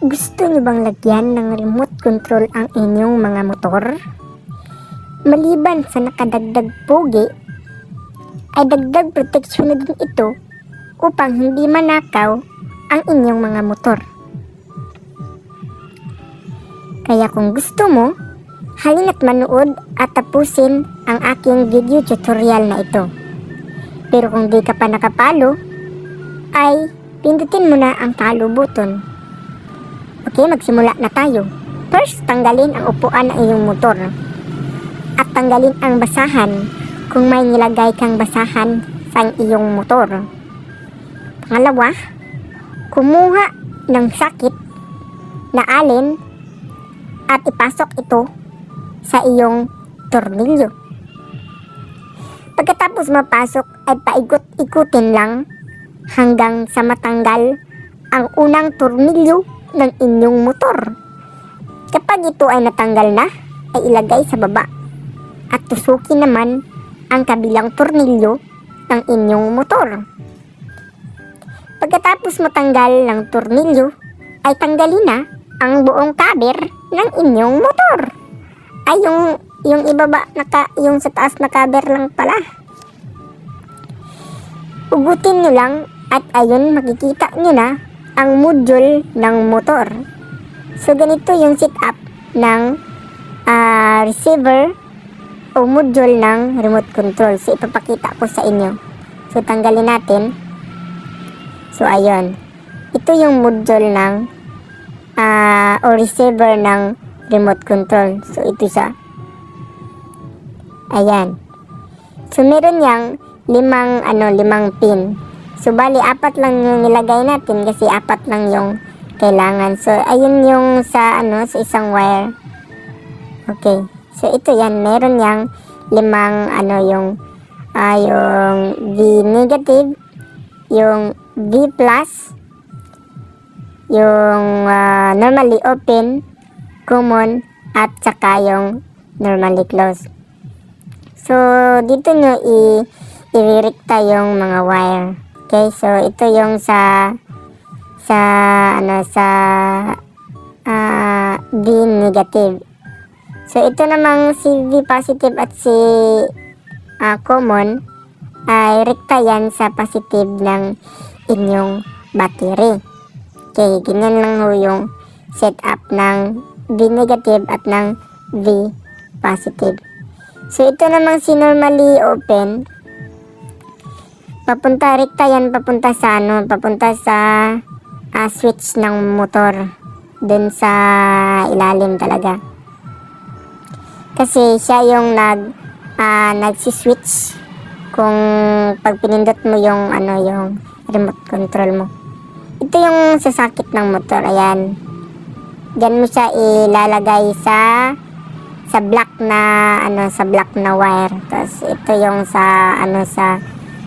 Gusto niyo bang lagyan ng remote control ang inyong mga motor? Maliban sa nakadagdag pogi, ay dagdag proteksyon na din ito upang hindi manakaw ang inyong mga motor. Kaya kung gusto mo, halina't manood at tapusin ang aking video tutorial na ito. Pero kung di ka pa nakapalo, ay pindutin mo na ang follow button. Okay, magsimula na tayo. First, tanggalin ang upuan ng iyong motor. At tanggalin ang basahan kung may nilagay kang basahan sa iyong motor. Pangalawa, kumuha ng sakit na alin at ipasok ito sa iyong tornilyo. Pagkatapos mapasok ay paikot-ikutin lang hanggang sa matanggal ang unang tornilyo ng inyong motor. Kapag ito ay natanggal na, ay ilagay sa baba at tusukin naman ang kabilang tornilyo ng inyong motor. Pagkatapos matanggal ng tornilyo, ay tanggalin na ang buong cover ng inyong motor. Ay yung ibaba yung sa taas na cover lang pala. Ugutin nyo lang at ayun makikita nyo na ang module ng motor. So ganito yung setup ng receiver o module ng remote control. So ipapakita ko sa inyo. So tanggalin natin. So ayun. Ito yung module ng o receiver ng remote control. So ito siya. Ayan. So meron yang limang pin. So bali 4 lang yung nilagay natin kasi 4 lang yung kailangan. So ayun yung sa sa isang wire. Okay. So ito yan, meron yang 5 yung V negative, yung V plus, yung normally open, common, at saka yung normally closed. So dito nyo i-rekta yung mga wire. Okay, so ito yung sa V negative. So ito namang si V positive at si common ay rekta yan sa positive ng inyong battery. Okay, ganyan lang ho yung setup ng V negative at ng V positive. So ito namang si normally open, papunta rekta yan, papunta sa switch ng motor dun sa ilalim talaga. Kasi siya yung nagsi-switch kung pag pinindot mo yung yung remote control mo. Ito yung sasakit ng motor, ayan. Diyan mo siya ilalagay sa black na wire. Tapos ito yung sa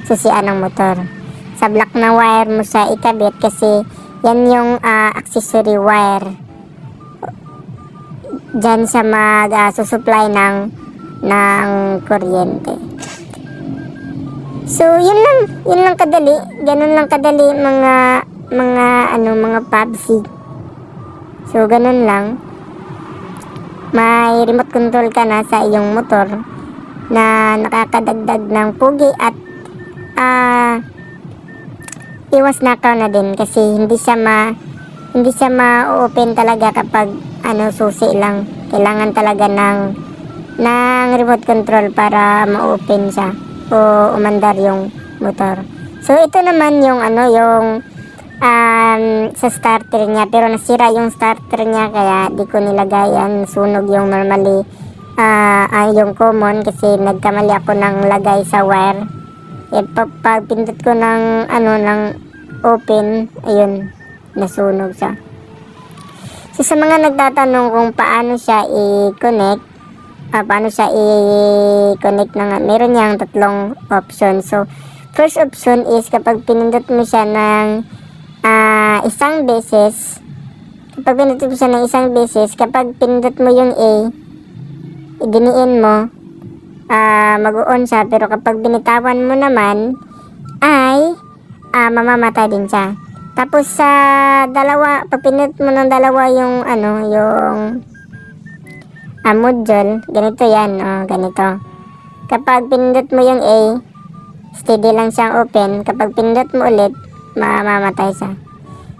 susian ng motor. Sa black na wire mo siya ikabit kasi yan yung accessory wire. Diyan siya susupply ng kuryente. So yun lang kadali. Ganun lang kadali mga PUBG. So ganun lang. May remote control ka na sa iyong motor na nakakadagdag ng pugi at iwas nakaw na din kasi hindi siya ma-open talaga kapag susi lang. Kailangan talaga ng remote control para ma-open siya o umandar yung motor. So ito naman yung sa starter niya, pero nasira yung starter niya kaya di ko nilagay yan. Sunog yung normally yung common kasi nagkamali ako ng lagay sa wire. Pag pindot ko ng ng open, ayun, nasunog siya. So sa mga nagtatanong kung paano siya i-connect, meron niyang 3 option. So first option is kapag pinindot mo siya ng isang beses, kapag pinindot mo yung A, idiniin mo, mag-on siya. Pero kapag binitawan mo naman ay mamamatay din siya. Tapos sa dalawa, pag pinindot mo ng dalawa yung module, ganito yan, ganito. Kapag pinindot mo yung A, steady lang siyang open. Kapag pinindot mo ulit, mamamatay siya.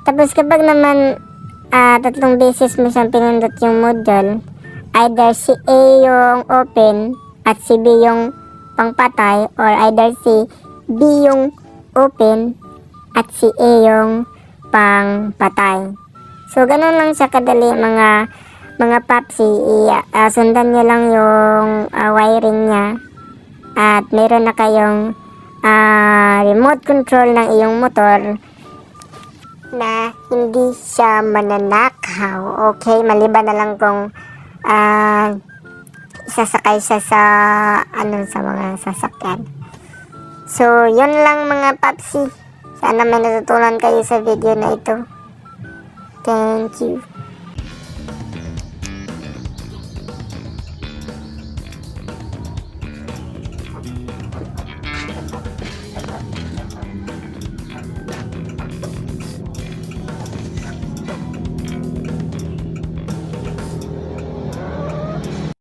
Tapos kapag naman 3 beses mo siyang pinindot yung module, either si A yung open at si B yung pangpatay, or either si B yung open at si A yung pangpatay. So, ganun lang siya kadali mga papsi. Sundan nyo lang yung wiring niya at meron na kayong remote control ng iyong motor na hindi siya mananakaw. Okay, maliban na lang kung sasakay siya sa mga sasakyan. So, yun lang mga papsi. Sana may natutunan kayo sa video na ito. Thank you.